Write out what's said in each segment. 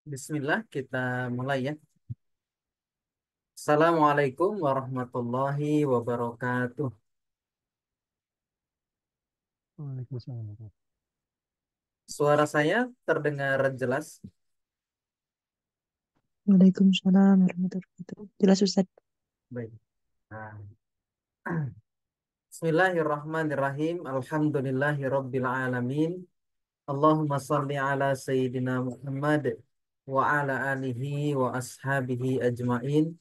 Bismillah, kita mulai ya. Assalamualaikum warahmatullahi wabarakatuh. Waalaikumsalam. Suara saya terdengar jelas. Waalaikumsalam warahmatullahi wabarakatuh. Jelas Ustaz. Baik. Nah, Bismillahirrahmanirrahim. Alhamdulillahirabbil alamin. Allahumma salli ala sayyidina Muhammad wa ala alihi wa ashabihi ajmain.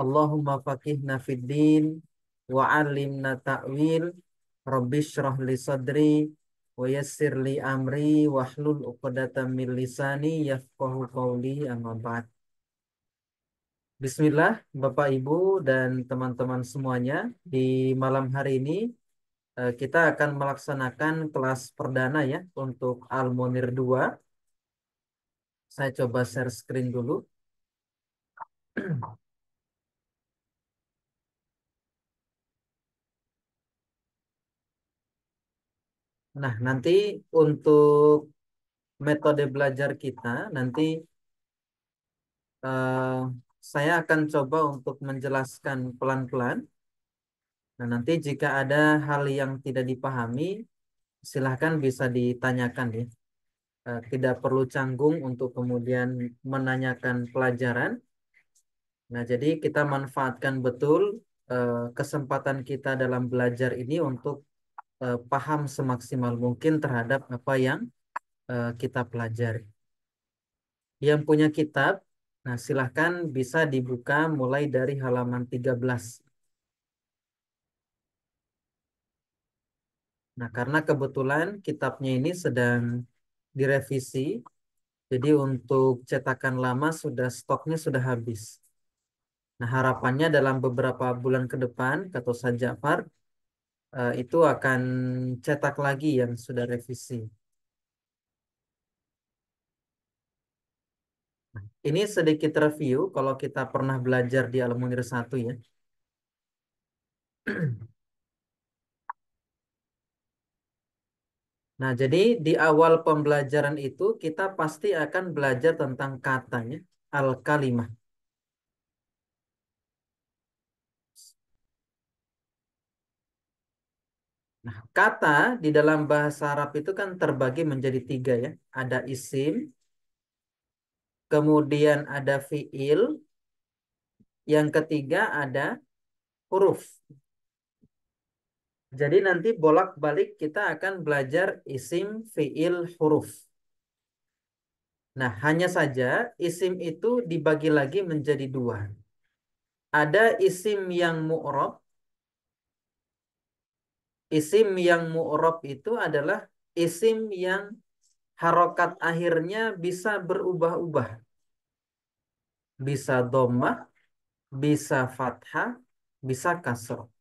Allahumma faqihna fid din wa 'allimna ta'wil. Rabbishrah li sadri wa yassir li amri wahlul 'uqdatam min lisani yafqahu qawli amma ba'd. Bismillah, Bapak Ibu dan teman-teman semuanya. Di malam hari ini kita akan melaksanakan kelas perdana ya untuk Al-Munir 2. Saya coba share screen dulu. Nah, nanti untuk metode belajar kita nanti eh, saya akan coba untuk menjelaskan pelan-pelan. Nah, nanti jika ada hal yang tidak dipahami, silahkan bisa ditanyakan ya. Tidak perlu canggung untuk kemudian menanyakan pelajaran. Nah, jadi kita manfaatkan betul kesempatan kita dalam belajar ini untuk paham semaksimal mungkin terhadap apa yang kita pelajari. Yang punya kitab, nah silahkan bisa dibuka mulai dari halaman 13. Nah, karena kebetulan kitabnya ini sedang direvisi, jadi untuk cetakan lama stoknya sudah habis. Nah, harapannya dalam beberapa bulan ke depan, kata Ustaz Ja'far, itu akan cetak lagi yang sudah revisi. Ini sedikit review kalau kita pernah belajar di Al-Munir 1 ya. Nah, jadi di awal pembelajaran itu kita pasti akan belajar tentang katanya, al-kalimah. Nah, kata di dalam bahasa Arab itu kan terbagi menjadi tiga ya. Ada isim, kemudian ada fiil, yang ketiga ada huruf. Jadi nanti bolak-balik kita akan belajar isim, fiil, huruf. Nah, hanya saja isim itu dibagi lagi menjadi dua. Ada isim yang mu'rab. Isim yang mu'rab itu adalah isim yang harokat akhirnya bisa berubah-ubah. Bisa dhammah, bisa fathah, bisa kasroh.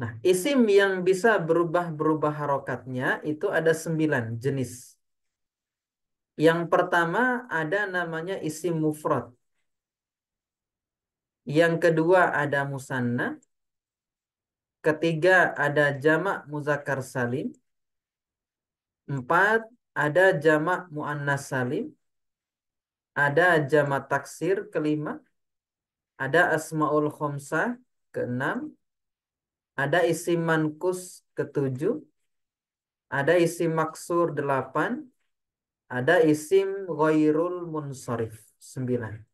Nah, isim yang bisa berubah-berubah harokatnya itu ada 9 jenis. Yang pertama ada namanya isim mufrad. Yang kedua ada musanna. Ketiga ada jamak muzakkar salim. Empat ada jamak muannas salim. Ada jamak taksir kelima. Ada asmaul khomsah keenam. Ada isim mankus ketujuh. Ada isim maksur delapan. Ada isim ghairul munsharif 9.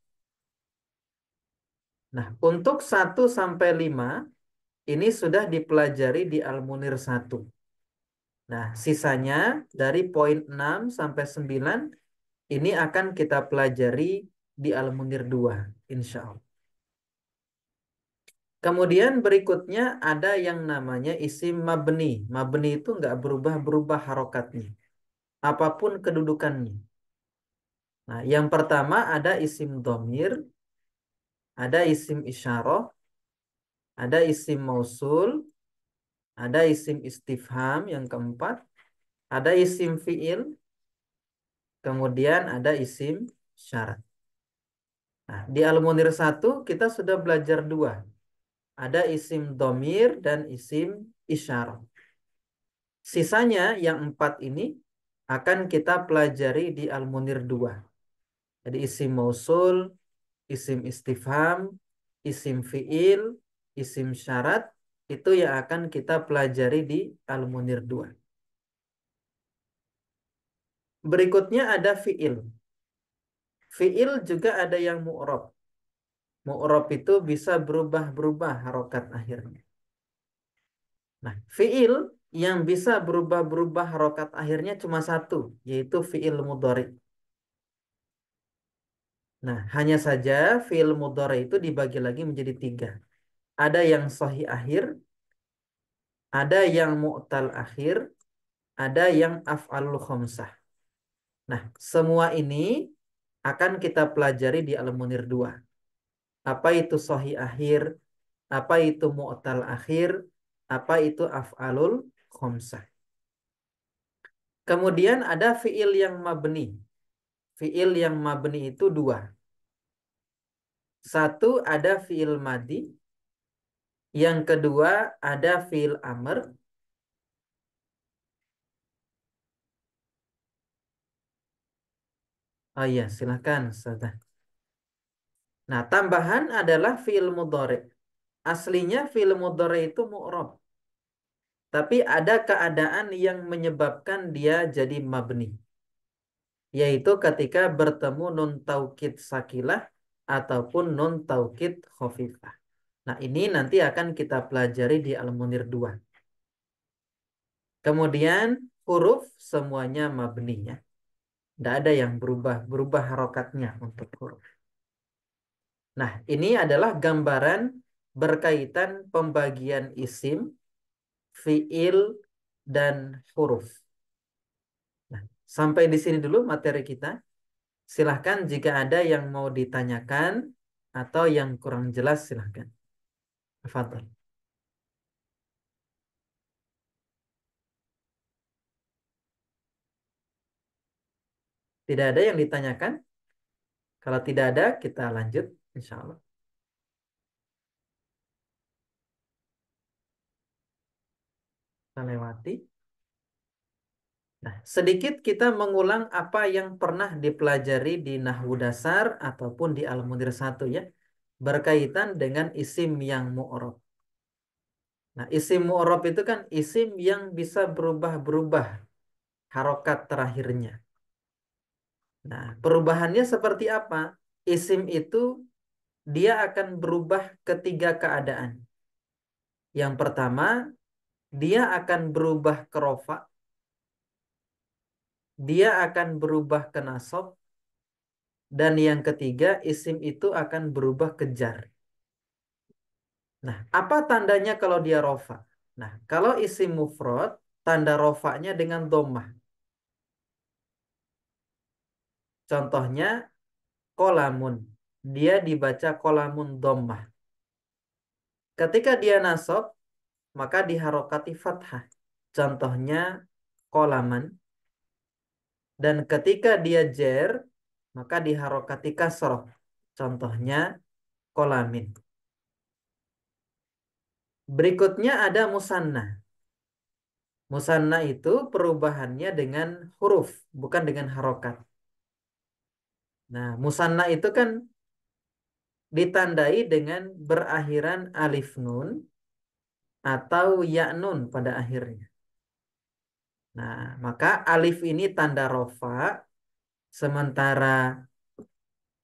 Nah, untuk 1 sampai 5 ini sudah dipelajari di Al-Munir 1. Nah, sisanya dari poin 6 sampai 9 ini akan kita pelajari di Al-Munir 2, insya Allah. Kemudian berikutnya ada yang namanya isim mabni. Mabni itu nggak berubah-berubah harokatnya. Apapun kedudukannya. Nah, yang pertama ada isim domir, ada isim isyarah, ada isim mausul, ada isim istifham yang keempat, ada isim fiil, kemudian ada isim syarat. Nah, di Al-Munir 1 kita sudah belajar dua. Ada isim domir dan isim isyarah. Sisanya yang empat ini akan kita pelajari di Al-Munir 2. Jadi isim mausul, isim istifham, isim fiil, isim syarat itu yang akan kita pelajari di Al-Munir 2. Berikutnya ada fiil. Fiil juga ada yang mu'rob. Mu'rob itu bisa berubah-berubah harokat akhirnya. Nah, fiil yang bisa berubah-berubah harokat akhirnya cuma satu, yaitu fiil mudhari. Nah, hanya saja fiil mudhari itu dibagi lagi menjadi tiga. Ada yang sahih akhir, ada yang mu'tal akhir, ada yang af'alul khamsah. Nah, semua ini akan kita pelajari di Al-Munir 2. Apa itu sahih akhir, apa itu mu'tal akhir, apa itu af'alul khamsah. Kemudian ada fiil yang mabni. Fiil yang mabni itu dua. Satu ada fiil madi, yang kedua ada fiil amr. Oh iya, silahkan. Ustazah. Nah, tambahan adalah fiil mudhari. Aslinya fiil mudhari itu mu'rab. Tapi ada keadaan yang menyebabkan dia jadi mabni. Yaitu ketika bertemu nun taukid sakilah ataupun nun taukid khafifah. Nah, ini nanti akan kita pelajari di Al-Munir 2. Kemudian huruf semuanya mabni ya. Tidak ada yang berubah harokatnya untuk huruf. Nah, ini adalah gambaran berkaitan pembagian isim, fiil, dan huruf. Nah, sampai di sini dulu materi kita. Silahkan jika ada yang mau ditanyakan atau yang kurang jelas silahkan. Tafadhol. Tidak ada yang ditanyakan? Kalau tidak ada, kita lanjut insya Allah. Kita lewati. Nah, sedikit kita mengulang apa yang pernah dipelajari di Nahwu Dasar ataupun di Al-Munir 1 ya. Berkaitan dengan isim yang mu'rob. Nah, isim mu'rob itu kan isim yang bisa berubah-berubah harokat terakhirnya. Nah, perubahannya seperti apa? Isim itu dia akan berubah ketiga keadaan. Yang pertama, dia akan berubah ke rofa, dia akan berubah ke nasab, dan yang ketiga, isim itu akan berubah ke jar. Nah, apa tandanya kalau dia rofa? Nah, kalau isim mufrad, tanda rofanya dengan dhammah. Contohnya, kolamun. Dia dibaca kolamun dhammah. Ketika dia nasab, maka diharokati fathah. Contohnya, kolaman. Dan ketika dia jer, maka diharokati kasroh. Contohnya, kolamin. Berikutnya ada musanna. Musanna itu perubahannya dengan huruf, bukan dengan harokat. Nah, musanna itu kan ditandai dengan berakhiran alif nun atau ya nun pada akhirnya. Nah, maka alif ini tanda rofa, sementara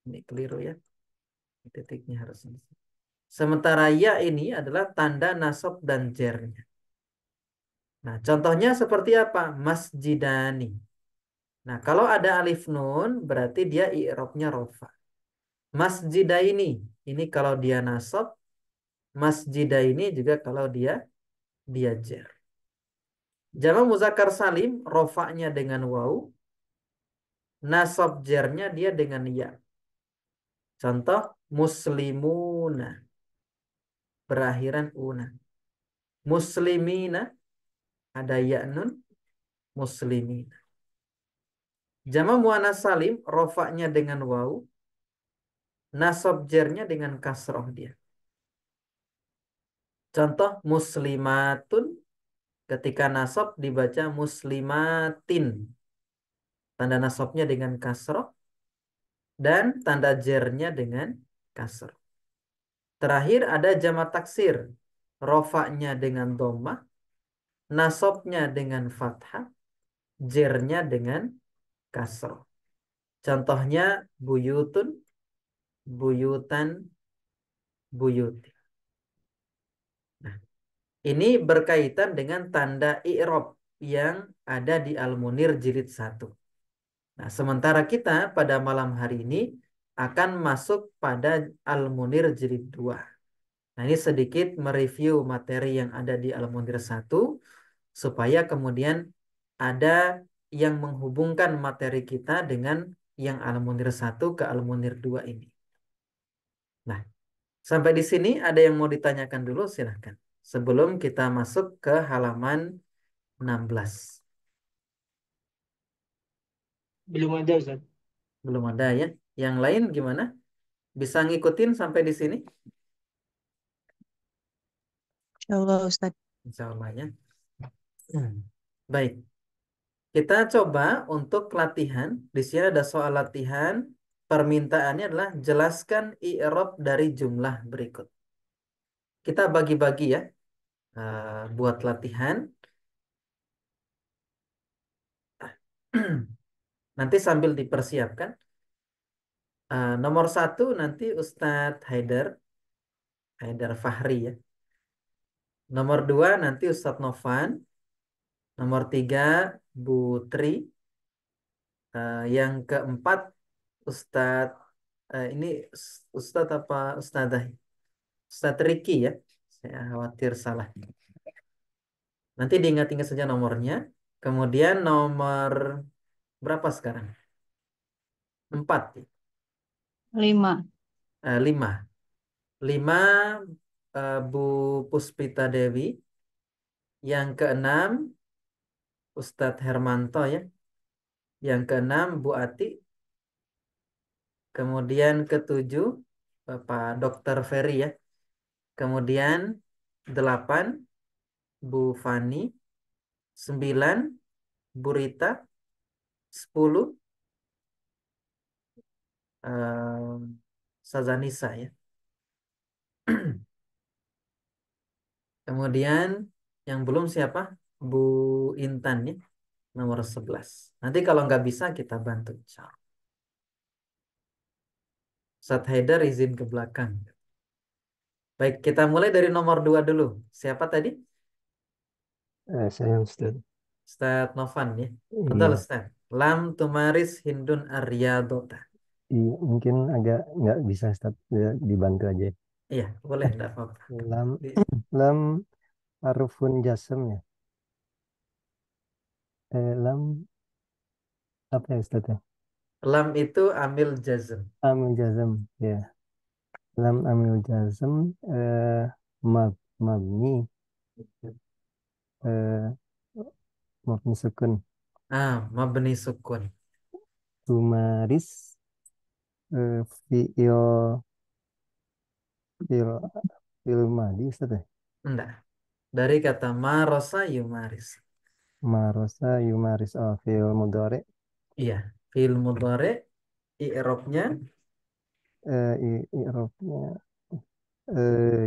ini keliru ya, titiknya harus ini. Sementara ya ini adalah tanda nasab dan jernya. Nah, contohnya seperti apa? Masjidani. Nah, kalau ada alif nun berarti dia i'rabnya rofa. Masjidaini. Ini kalau dia nasab, masjidaini juga kalau dia jer. Jamak muzakkar salim rofanya dengan waw, nasab jernya dia dengan ya. Contoh muslimuna berakhiran una. Muslimina ada ya nun muslimina. Jamak muannas salim rofanya dengan waw, nasab jernya dengan kasroh dia. Contoh muslimatun ketika nasab dibaca muslimatin. Tanda nasabnya dengan kasroh dan tanda jernya dengan kasroh. Terakhir ada jamak taksir. Rofaknya dengan dhammah, nasabnya dengan fathah, jernya dengan kasroh. Contohnya buyutun, buyutan, buyuti. Nah, ini berkaitan dengan tanda i'rab yang ada di Al-Munir jilid 1. Nah, sementara kita pada malam hari ini akan masuk pada Al-Munir jilid 2. Nah, ini sedikit mereview materi yang ada di Al-Munir 1 supaya kemudian ada yang menghubungkan materi kita dengan yang Al-Munir 1 ke Al-Munir 2 ini. Nah, sampai di sini ada yang mau ditanyakan dulu, silahkan. Sebelum kita masuk ke halaman 16. Belum ada Ustaz. Belum ada ya. Yang lain gimana? Bisa ngikutin sampai di sini? Insyaallah Ustaz. Insya Allah ya. Baik, kita coba untuk latihan. Di sini ada soal latihan. Permintaannya adalah jelaskan i'rab dari jumlah berikut. Kita bagi-bagi ya, buat latihan. Nanti sambil dipersiapkan. Nomor 1 nanti Ustadz Haidar Fahri ya. Nomor 2 nanti Ustadz Novan. Nomor 3 Bu Tri. Yang keempat Ustadz ini Ustadz apa Ustadzah? Ustadz Riki ya. Saya khawatir salah. Nanti diingat-ingat saja nomornya. Kemudian nomor berapa sekarang? 4. 5. 5. 5 Bu Puspita Dewi. Yang keenam Ustadz Hermanto ya. Yang keenam Bu Ati. Kemudian ketujuh Bapak Dokter Ferry ya. Kemudian 8 Bu Fani. 9 Bu Rita. 10 eh, Sazanisa ya. Kemudian yang belum siapa? Bu Intan ya. Nomor 11. Nanti kalau nggak bisa kita bantu. Insyaallah. Ustadz Haidar izin ke belakang. Baik, kita mulai dari nomor 2 dulu. Siapa tadi? Saya Ustaz. Ustadz Novan ya. Betul Iya, Ustadz. Lam tumaris Hindun Aryadota. iya, mungkin agak nggak bisa Ustaz, ya, dibantu aja. Iya, boleh, enggak apa-apa. Lam, Di- lam harfun jasem ya. Lam apa ya Ustaz ya? Lam itu amil jazm. Amil jazem ya. Lam amil jazem mabni eh, mabni sukun. Mabni sukun. Tumaris fiil fiil fiil madi Ustaz ya. Enggak. Dari kata marosa yumaris. Marosa yumaris fiil mudhari Iya. Fil mudhari i'rabnya i'rabnya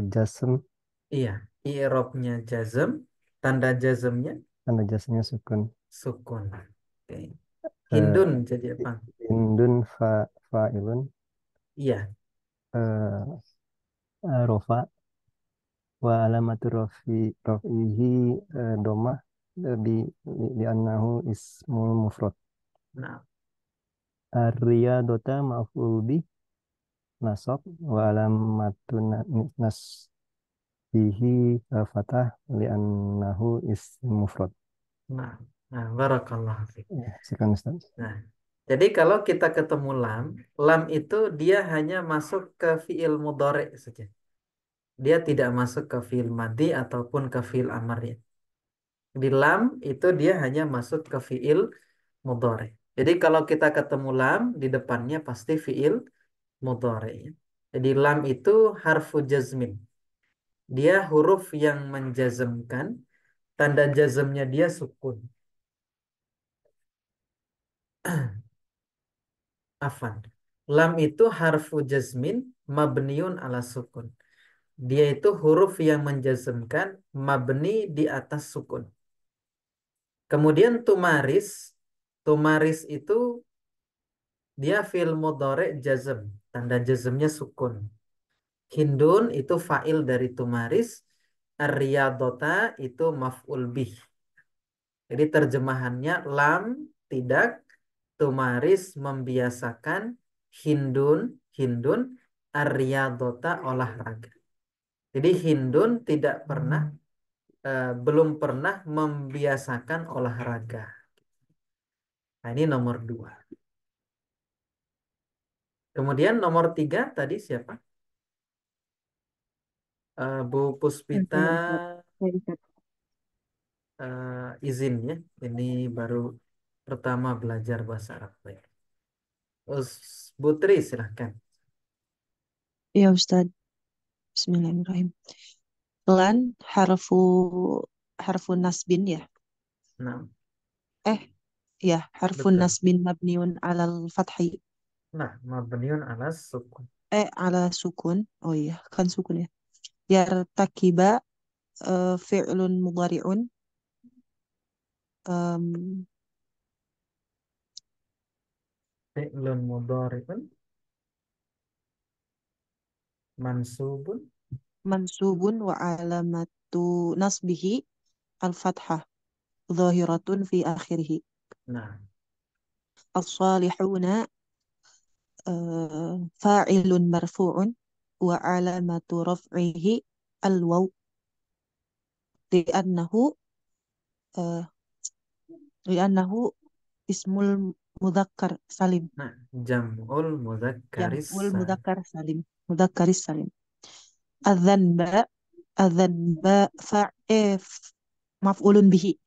jasem. iya. I'rabnya jazm. Tanda jazmnya Tanda jasanya sukun. sukun. Oke. Eh, Hindun jadi apa? Indun fa'ilun Iya. eh, rofa wa alamatu rafihi domah di annahu ismul mufrad. Nah, Ar-riyadota ma'ful bi nasab wa alamatu nasbihi fatah li annahu ismul mufrad. nah, nah, barakallah. Ya, silakan Ustaz. Nah, jadi kalau kita ketemu lam itu dia hanya masuk ke fiil mudhari saja. Dia tidak masuk ke fiil madi ataupun ke fiil amar ya. Di lam itu dia hanya masuk ke fiil mudhari. Jadi kalau kita ketemu lam di depannya pasti fiil mudhari ya. Jadi lam itu harfu jazmin. Dia huruf yang menjazmkan, tanda jazmnya dia sukun. Afan. Lam itu harfu jazmin mabniun ala sukun. Dia itu huruf yang menjazmkan mabni di atas sukun. Kemudian tumaris. Tumaris itu dia fi'il mudhari' jazm. Tanda jazmnya sukun. Hindun itu fa'il dari tumaris. Ar-riyadota itu maf'ul bih. Jadi terjemahannya lam tidak, tumaris membiasakan, hindun hindun ar-riyadota olahraga. Jadi hindun tidak pernah belum pernah membiasakan olahraga. Nah, ini nomor 2. Kemudian nomor 3 tadi siapa? Bu Puspita Saya, Ustaz. Saya, Ustaz. izin ya. Ini baru pertama belajar bahasa Arab. Baik. Putri silahkan. Ya, Ustaz. Bismillahirrahmanirrahim. Lan harfu nasbin ya. Nah, Eh, ya, harfu betul. nasbin mabniun alal fathi. Nah, mabniun ala sukun. Ala sukun. Oh iya, kan sukun ya. Yartakiba fi'lun mudhari'un. em, Fi'lun mudhari'un mansubun. mansubun wa alamatu nasbihi al-fathah. Zahiratun fi akhirih. Nah, As-salihuna fa'ilun marfu'un wa alamatu raf'ihi al-waw li'annahu eh, li'annahu ismul mudzakkar salim. nah, jam'ul mudzakkaris Jam'ul salim. mudzakkar salim. Mudzakkaris salim. Adzanba adzanba maf'ulun bihi.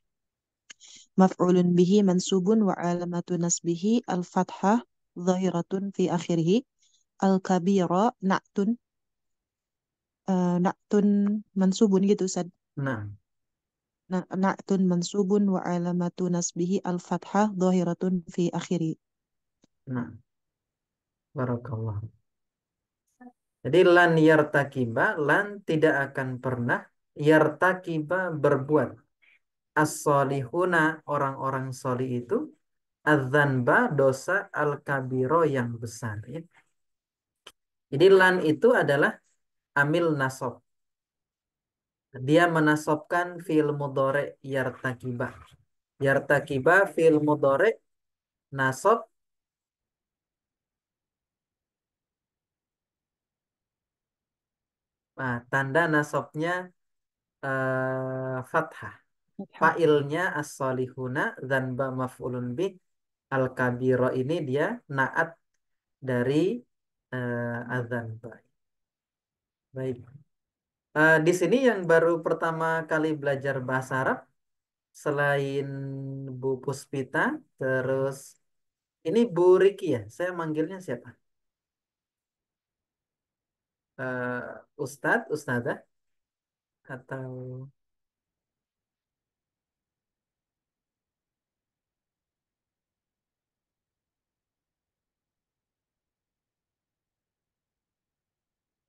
Maf'ulun bihi mansubun wa alamatu nasbihi al-fathah zahiratun fi akhirih. Al-kabira na'tun mansubun gitu Ustaz. Nah, Na'tun mansubun wa alamatu nasbihi al-fathah zahiratun fi akhiri. nah, barakallah. Jadi lan yartakiba, lan tidak akan pernah yartakiba berbuat. As-solihuna, orang-orang solih itu, adzanba, dosa, al-kabiro yang besar. Ya. Jadi lan itu adalah amil nasab. Dia menasobkan fi'il mudhari yartakiba. Yartakiba fi'il mudhari nasab. Nah, tanda nasabnya fathah. Fathah. Fa'ilnya as-solihuna dzanba maf'ulun bih. Al-kabiro ini dia naat dari adzanba. Baik. Di sini yang baru pertama kali belajar bahasa Arab selain Bu Puspita, terus ini Bu Riki ya. Saya manggilnya siapa? Ustadz, Ustadzah atau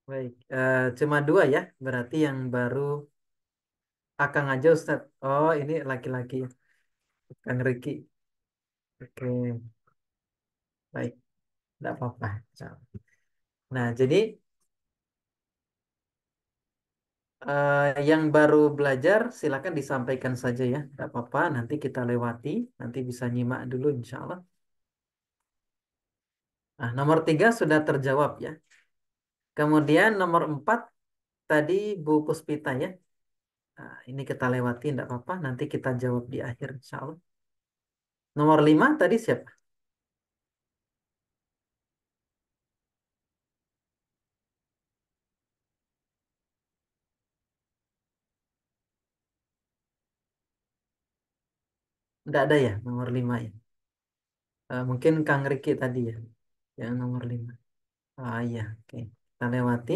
baik. Cuma 2 ya. Berarti yang baru Akang aja Ustadz. Oh, ini laki-laki. Kang Riki. Oke, baik. Tidak apa-apa. Nah, jadi yang baru belajar silakan disampaikan saja ya. Tidak apa-apa. Nanti kita lewati. Nanti bisa nyimak dulu insya Allah. Nah, nomor 3 sudah terjawab ya. Kemudian nomor 4 tadi Bu Puspita ya. Nah, ini kita lewati, tidak apa-apa. Nanti kita jawab di akhir insya Allah. Nomor 5 tadi siapa? Tidak ada ya nomor 5 ya. Mungkin Kang Riki tadi ya. Yang nomor 5. Ah iya, oke. Kita lewati.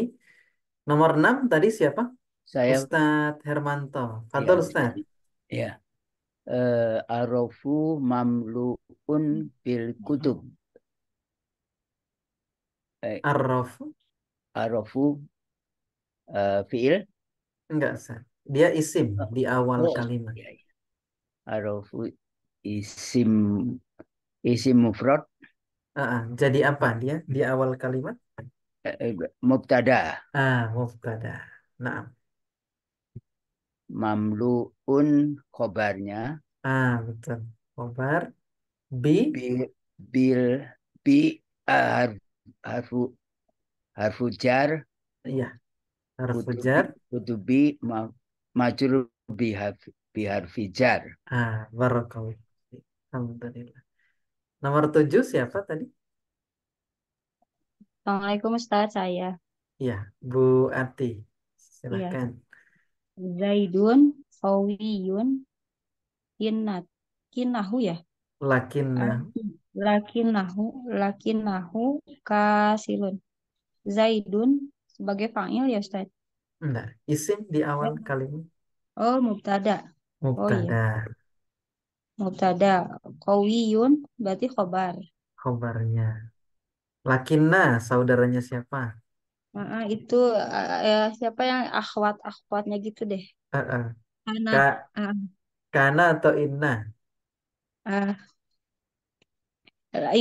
Nomor 6 tadi siapa? Saya, Ustadz Hermanto. ya, Fadol Ustaz. Ustadz. Ya. Arofu mamluun bil kutub. Arraf Arofu fiil. enggak Ustaz. Dia isim Oh, di awal oh, kalimat. ya, ya. Arofu isim mufrad, Jadi apa dia di awal kalimat? mubtada. Mubtada. Nah, Mamluun khobarnya betul. Khobar bi, bil bil bi har- harfu harfu jar iya, harfu kutubi jar. kutubi majrur bi harfi jar. Barakallahu. Alhamdulillah. Nomor 7 siapa tadi? Assalamualaikum Ustaz, saya. Iya, Bu Ati. Iya. Silakan. Zaidun, Qawiyun, Kinnat. Kinahu ya? Lakinnah. Lakinahu, lakinahu, Kasilun. Zaidun sebagai fa'il ya Ustaz? Enggak, isim di awal kalimat. Oh, mubtada. Oh iya, Mubtada. mubtada. Qawiyun berarti khobar. Khobarnya. Lakinnah, saudaranya siapa? Itu siapa yang akhwatnya gitu deh. Eh, eh. Anak. Ka, kana atau inna?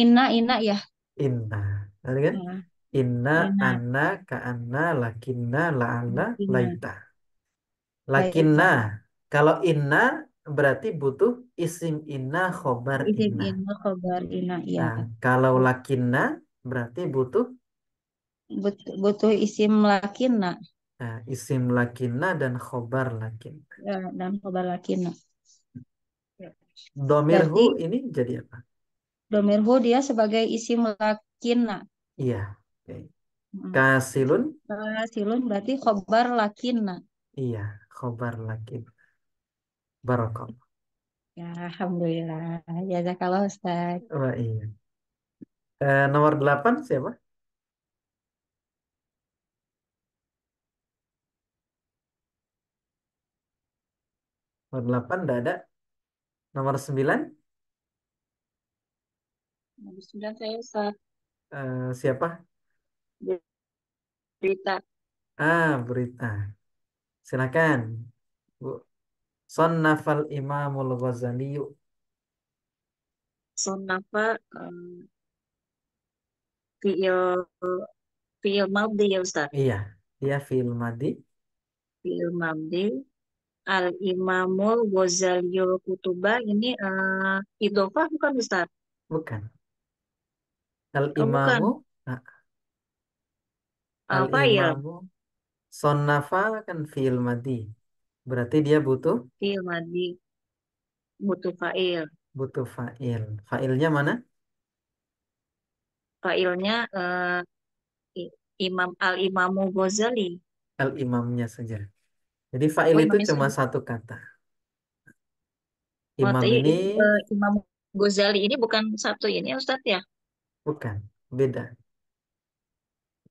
Ina ya. Inna. Tadi kan? Ah, Inna, ina, anna, ka'anna, lakinna, la'alla, ina. laita. Baik. Lakinna. Kalau inna berarti butuh isim inna, khobar Isim inna. ina, khobar ina, ya. Kalau lakinna berarti butuh Butuh isim lakina isim lakinna dan khobar lakin. ya, dan khobar lakina. Domirhu Berarti ini jadi apa? domirhu dia sebagai isim lakina. Iya. Oke. Hmm. Kasilun, Silun berarti khobar lakina. iya, khobar lakin. Barakallah. Ya, alhamdulillah. Jazakallah Ustaz. Wah, iya. Nomor 8 siapa? Nomor 8 tidak ada. Nomor 9 Nomor 9 saya Ustaz. siapa? Berita. Berita. Silakan. Bu. Sonnafal Imamul Ghazali. Sonafa fiil fiil madhi ya Ustaz. Iya, dia fi'il madi. Fiil madhi. Al Imamul Ghazaliyul Kutuba ini idhofah bukan Ustaz? Bukan. Al Oh, Imamu. bukan. ah, Al Fa'il. Imamu. Sonnafa kan fi'il madi. Berarti dia butuh Fiil madhi butuh fa'il. butuh fa'il. Fa'ilnya mana? Fa'ilnya Imam Al-Imamu Ghazali. Al imamnya saja. Jadi fa'il Oh, itu imamnya cuma saja. satu kata. Oh, Imam tadi ini Imam Ghazali ini bukan satu ini ya Ustadz ya? bukan, beda.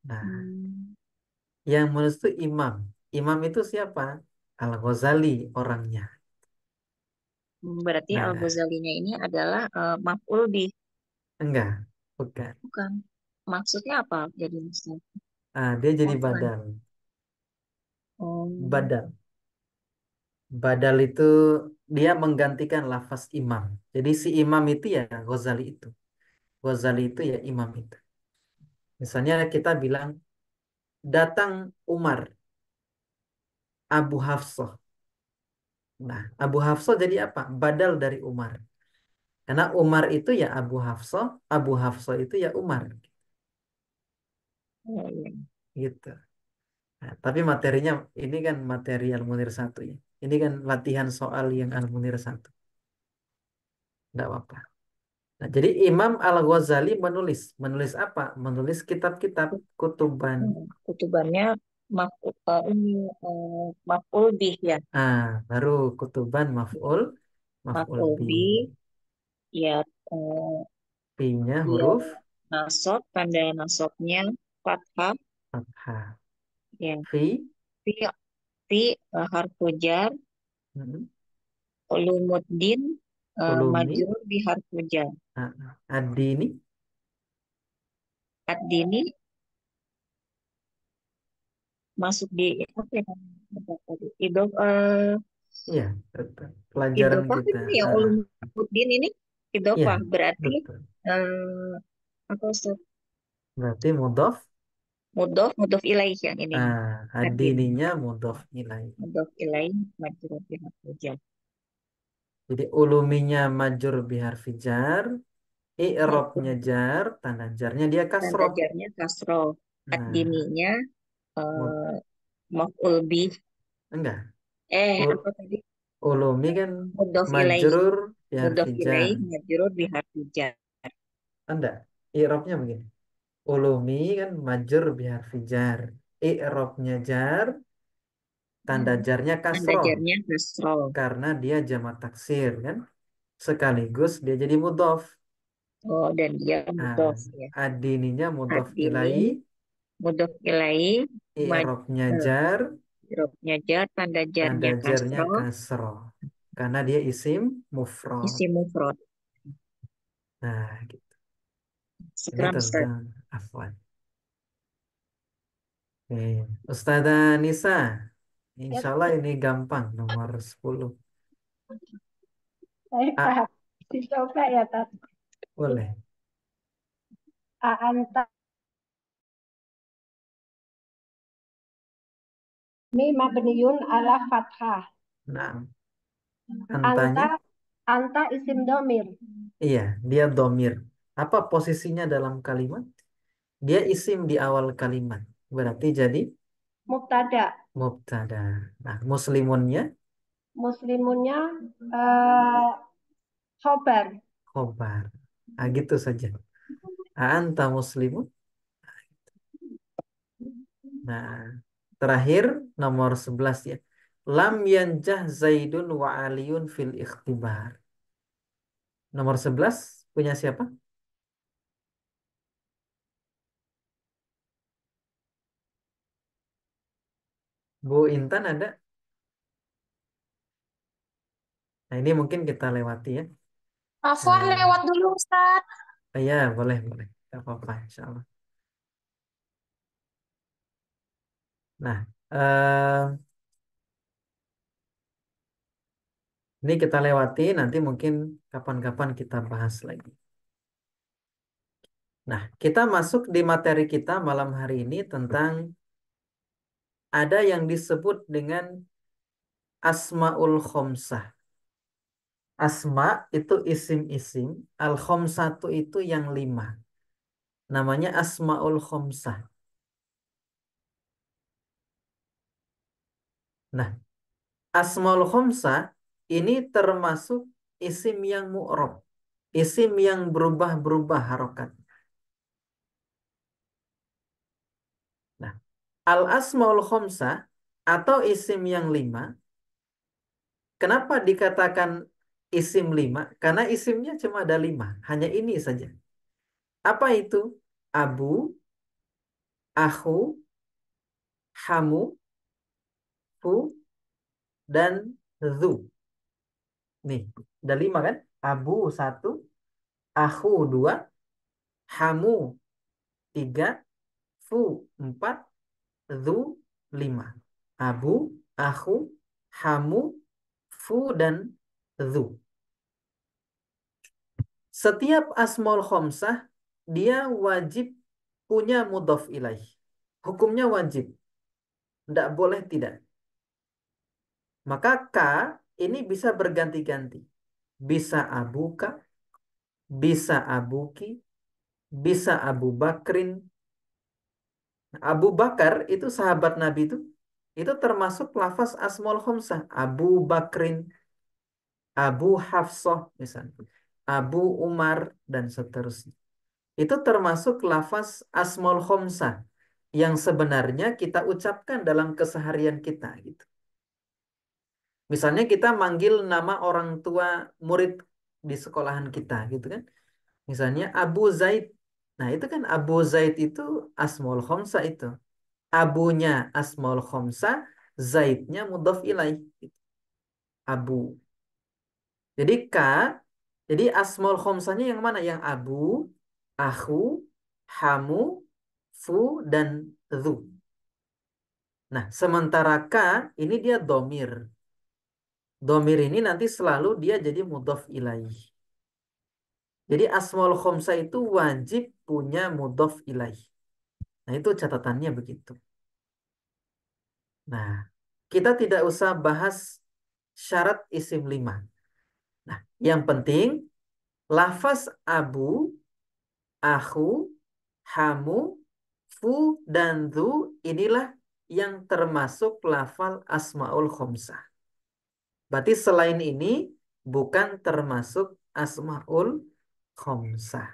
Nah, Hmm, yang menulis itu imam. Imam itu siapa? Al-Ghazali orangnya. berarti Nah, Al-Ghazalinya ini adalah maf'ul bih. enggak, bukan. Bukan. Maksudnya apa jadi Ustadz? Dia jadi Oh, bukan. badal. Oh, Badal. Badal itu dia menggantikan lafaz imam. Jadi si imam itu ya Ghazali itu. Ghazali itu ya imam itu. Misalnya kita bilang datang Umar, Abu Hafsah. Nah, Abu Hafsah jadi apa? Badal dari Umar. Karena Umar itu ya Abu Hafsah itu ya Umar. iya, iya. Gitu. Nah, tapi materinya ini kan materi Al-Munir 1 ya. Ini kan latihan soal yang Al-Munir 1. Tidak apa-apa. Nah, jadi Imam Al-Ghazali menulis. Menulis apa? Menulis kitab-kitab kutuban. Kutubannya ini maf'ul bih ya. Baru kutuban maf'ul Maf'ul bi. bih ya, eh, Bi-nya dia huruf nasab, tanda nasabnya fathah fathah. ya. Fi Fi fi harfu jar, mm, Ulumuddin Ulumi. majrur biharfu jar. Ad-dini. Ad-dini masuk di apa ya? Bentar tadi. Iya, betul. Pelajaran Idofah kita. ini ya ulumuddin ini Iya, idofah berarti betul. eh, apa Ustaz? Berarti mudhof. Mudhof ilaih yang ini. Ad-din. Ad-dininya mudhof ilaih. Mudhof ilaih majrur biharfu jar. Jadi uluminya majur biharfi jar, i'rabnya Majrur. jar, tanda jarnya dia Tanda kasroh. jarnya kasroh. Nah, Ad-dininya mud- eh, maf'ul bih. enggak. Apa tadi? Ulumi kan Mudhof ilaih. majrur biharfi Mudhof jar. ilaih majrur biharfi jar. Enggak. I'rabnya begini. Ulumi kan majur biharfi jar. I'rabnya jar, tanda jarnya Tanda kasroh. jarnya kasroh. Karena dia jamak taksir kan. Sekaligus dia jadi mudhof. Oh, dan dia Nah, mudhof ya. ad-dininya mudhof Ad-dini ilaih, mudhof ilaih i'rabnya jar, majrurnya jar, tanda tanda jarnya jarnya kasroh, kasroh. Karena dia isim mufrad. isim mufrad. Nah, gitu. Ini Sekarang Ustaz. tentang afwan. Oke. Ustazah Nisa, insya Allah ini gampang, nomor 10. Baik, A, Pak. Dicoba ya, Tat. boleh. Anta mi mabniun ala fathah. Nah, Anta antanya, anta isim domir. iya, dia domir. Apa posisinya dalam kalimat? Dia isim di awal kalimat. Berarti jadi Mubtada. mubtada. Nah, muslimunnya Muslimunnya eh, khobar. khobar. Nah, gitu saja. Anta muslimun. Nah, terakhir nomor 11 ya. Lam yanjah Zaidun wa Aliyun fil ikhtibar. Nomor 11 punya siapa? Bu Intan ada? Nah, ini mungkin kita lewati ya. Afwan Nah, lewat dulu Ustaz. ya boleh, boleh. Gak apa-apa, insya Allah. Nah, ini kita lewati, nanti mungkin kapan-kapan kita bahas lagi. Nah, kita masuk di materi kita malam hari ini tentang ada yang disebut dengan Asmaul Khomsah. Asma itu isim-isim, al-khomsatu itu yang 5. Namanya Asmaul Khomsah. Nah, Asmaul Khomsah ini termasuk isim yang mu'rob. Isim yang berubah-berubah harokat. Nah, al-Asmaul Khomsah atau isim yang 5. Kenapa dikatakan isim 5? Karena isimnya cuma ada 5. Hanya ini saja. Apa itu? Abu, Akhu, Hamu, Fu, dan Zu. Nih, ada 5 kan? Abu 1, Akhu 2, Hamu 3, Fu 4, Zu 5. Abu, Akhu, Hamu, Fu, dan Zu. Setiap asmaul khomsah, dia wajib punya mudhof ilaih. Hukumnya wajib. Tidak boleh tidak. Maka K ini bisa berganti-ganti. Bisa abuka, bisa abuki, bisa Abu Bakrin. Abu Bakar itu sahabat Nabi itu termasuk lafaz asmaul khomsah. Abu Bakrin, Abu Hafsah misalnya, Abu Umar dan seterusnya. Itu termasuk lafaz asmaul khomsah yang sebenarnya kita ucapkan dalam keseharian kita gitu. Misalnya kita manggil nama orang tua murid di sekolahan kita gitu kan. Misalnya Abu Zaid. Nah, itu kan Abu Zaid itu asmaul khomsah itu. Abunya asmaul khomsah, Zaidnya mudhof ilaih. Abu. Jadi K, jadi asmaul khomsanya yang mana? Yang abu, aku, hamu, fu, dan zu. Nah, sementara K ini dia domir. Domir ini nanti selalu dia jadi mudhof ilaih. Jadi asmaul khomsah itu wajib punya mudhof ilaih. Nah, itu catatannya begitu. Nah, kita tidak usah bahas syarat isim 5. Nah, yang penting lafaz abu, aku, hamu, fu, dan zu inilah yang termasuk lafal asmaul khomsah. Berarti selain ini bukan termasuk asmaul khomsah.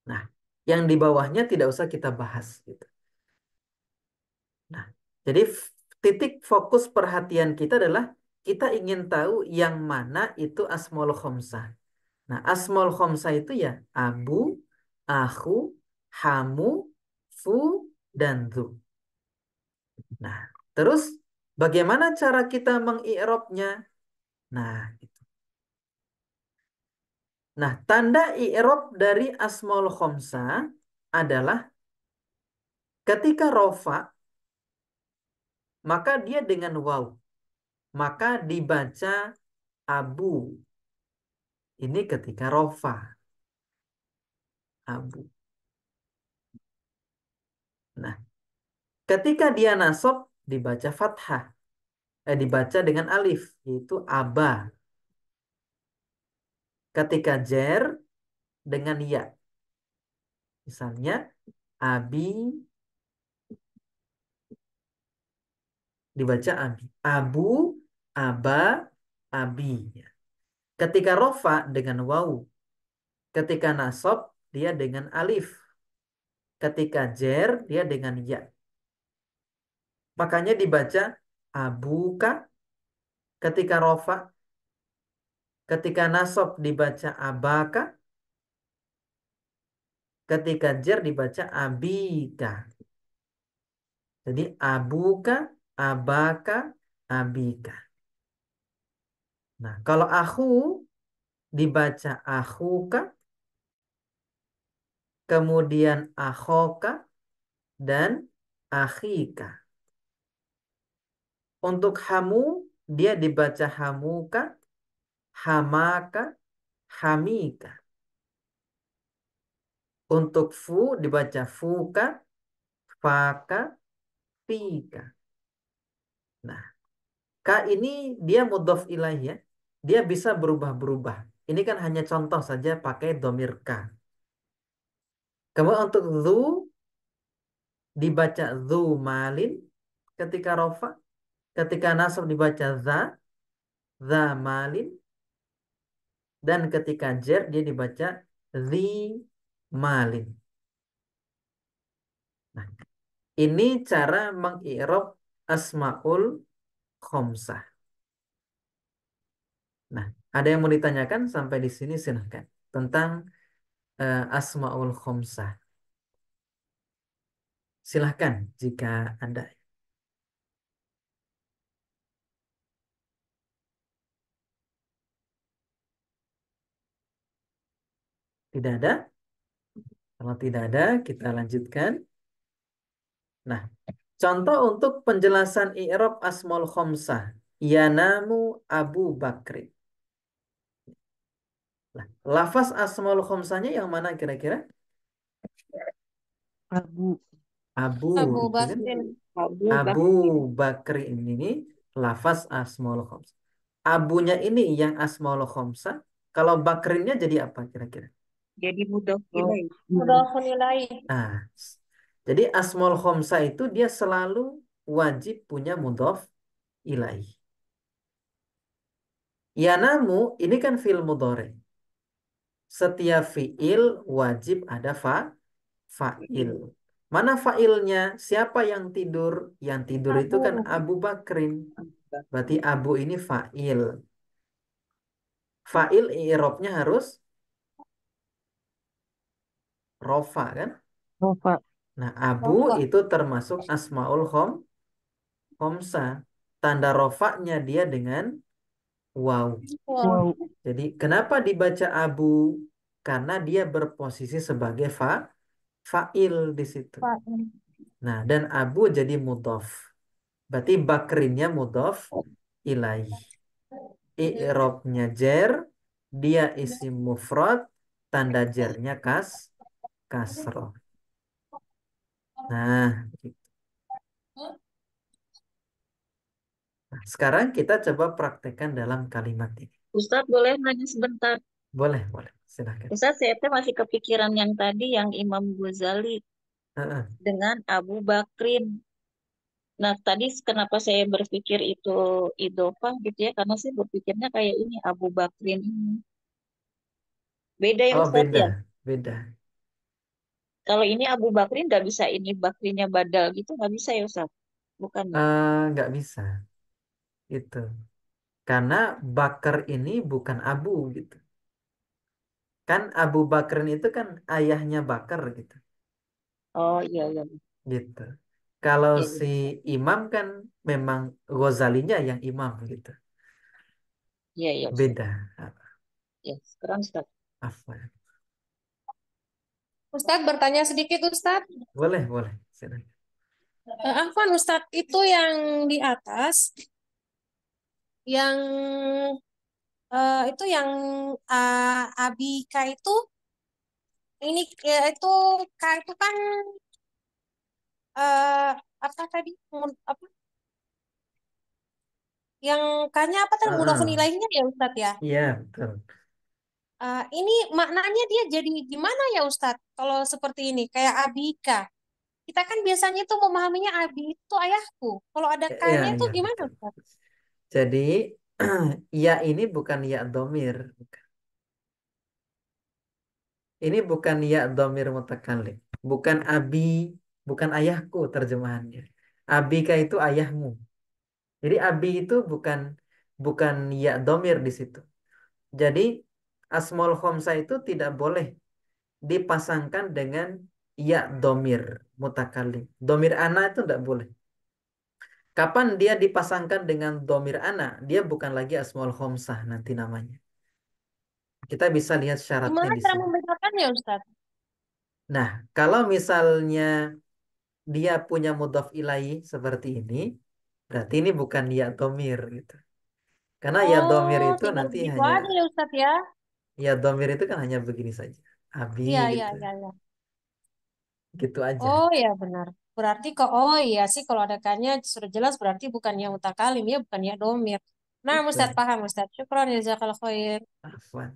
Nah, yang di bawahnya tidak usah kita bahas gitu. Nah, jadi titik fokus perhatian kita adalah kita ingin tahu yang mana itu asmaul khomsah. Nah, asmaul khomsah itu ya abu, aku, hamu, fu, dan zu. Nah, terus bagaimana cara kita mengi'rabnya? Nah, gitu. Nah, tanda i'rab dari asmaul khomsah adalah ketika rofa, maka dia dengan waw. Maka dibaca abu. Ini ketika rofa. Abu. Nah, ketika dia nasab dibaca fathah. Dibaca dengan alif. Yaitu aba. Ketika jer dengan ya. Misalnya abi dibaca abi. Abu, aba, abi. Ketika rofa dengan waw. Ketika nasab dia dengan alif. Ketika jer dia dengan ya. Makanya dibaca abuka ketika rofa. Ketika nasab dibaca abaka. Ketika jer dibaca abika. Jadi abuka, abaka, abika. Nah, kalau aku dibaca akhuka, kemudian akhoka, dan akhika. Untuk hamu, dia dibaca hamuka, hamaka, hamika. Untuk fu dibaca fuka, faka, fika. Nah, ka ini dia mudhof ilaih ya. Dia bisa berubah-berubah. Ini kan hanya contoh saja pakai domir ka. Kemudian untuk zu dibaca zu malin ketika rofa. Ketika nasab dibaca za malin. Dan ketika jer dia dibaca zi malin. Nah, ini cara mengi'rab asmaul khomsah. Nah, ada yang mau ditanyakan sampai di sini silahkan tentang asmaul khomsah. Silahkan jika ada. Tidak ada? Kalau tidak ada, kita lanjutkan. Nah, contoh untuk penjelasan i'rab asmaul khomsah. Yanamu Abu Bakri. Nah, lafaz asmaul khomsahnya yang mana kira-kira? Abu. Abu, Abu itu kan? Bakrin. Abu Bakri ini lafaz asmaul khomsah. Abunya ini yang asmaul khomsah. Kalau Bakrinnya jadi apa kira-kira? Jadi mudhof Oh, ilaih. Mudhofun ilaih. Nah, jadi asmaul khomsah itu dia selalu wajib punya mudhof ilaih. Yanamu ini kan fi'il mudhari. Setiap fi'il wajib ada fa'il. Mana fa'ilnya? Siapa yang tidur? Yang tidur itu kan Abu Bakrin. Berarti Abu ini fa'il. Fa'il i'rabnya harus rofa kan? Rofa. Nah, Abu Rofa. itu termasuk asmaul khomsah. Tanda rofaknya dia dengan Wow. Wow. Wow. Jadi kenapa dibaca abu? Karena dia berposisi sebagai fa'il di situ. Pak. Nah, dan abu jadi mudhof. Berarti bakrinnya mudhof ilaih. I'robnya jer, dia isim mufrad, tanda jernya kasroh. Nah, gitu. Nah, sekarang kita coba praktekkan dalam kalimat ini. Ustadz boleh nanya sebentar. Boleh, boleh. Silahkan. Ustadz, saya teh masih kepikiran yang tadi yang Imam Ghazali Heeh. dengan Abu Bakrin. Nah, tadi kenapa saya berpikir itu idofah gitu ya? Karena saya berpikirnya kayak ini Abu Bakrin ini. Beda ya Oh, Ustadz beda, ya? beda. Kalau ini Abu Bakrin nggak bisa ini Bakrinnya badal gitu nggak bisa ya Ustadz? Bukan ya? Nggak bisa. Itu. Karena Bakar ini bukan Abu gitu. Kan Abu Bakrin itu kan ayahnya Bakar gitu. Oh iya iya Gitu. Kalau iya si iya imam kan memang Ghazalinya yang imam gitu. iya iya Ustadz. Beda. Ya, sekarang Ustadz. Afwan. Ustadz bertanya sedikit Ustadz. Boleh, boleh. Silakan. Afwan Ustadz itu yang di atas, yang itu yang Abika itu, ini itu K itu kan eh, apa tadi? Apa? Yang K-nya apa tadi? Mudhofun Heeh. ilaihnya ya Ustadz ya. Iya, betul. Ini maknanya dia jadi gimana ya Ustadz? Kalau seperti ini, kayak Abika. Kita kan biasanya tuh memahaminya Abi itu ayahku. Kalau ada Iya, K-nya itu iya, gimana betul. Ustaz? Jadi, ya ini bukan ya domir. Ini bukan ya domir mutakallim. Bukan abi, bukan ayahku terjemahannya. Abika itu ayahmu. Jadi abi itu bukan ya domir di situ. Jadi asmaul khamsah itu tidak boleh dipasangkan dengan ya domir mutakallim. Domir ana itu tidak boleh. Kapan dia dipasangkan dengan domir ana, dia bukan lagi asmaul khamsah nanti namanya. Kita bisa lihat syaratnya Gimana di cara sini. membedakannya Ustaz? Nah, kalau misalnya dia punya mudhof ilaih seperti ini, berarti ini bukan ya domir gitu. Karena ya domir Oh, itu tinggal nanti begitu hanya aja ya Ustaz ya. ya domir itu kan hanya begini saja. Abi Iya, iya, gitu. iya, iya. Gitu aja. Oh ya benar. Berarti kok oh iya sih kalau ada K-nya sudah jelas berarti bukan yang mutakalim ya, bukan ya domir. Nah, Ustaz Betul. paham Ustaz. Syukran jazakallahu khair. Afwan.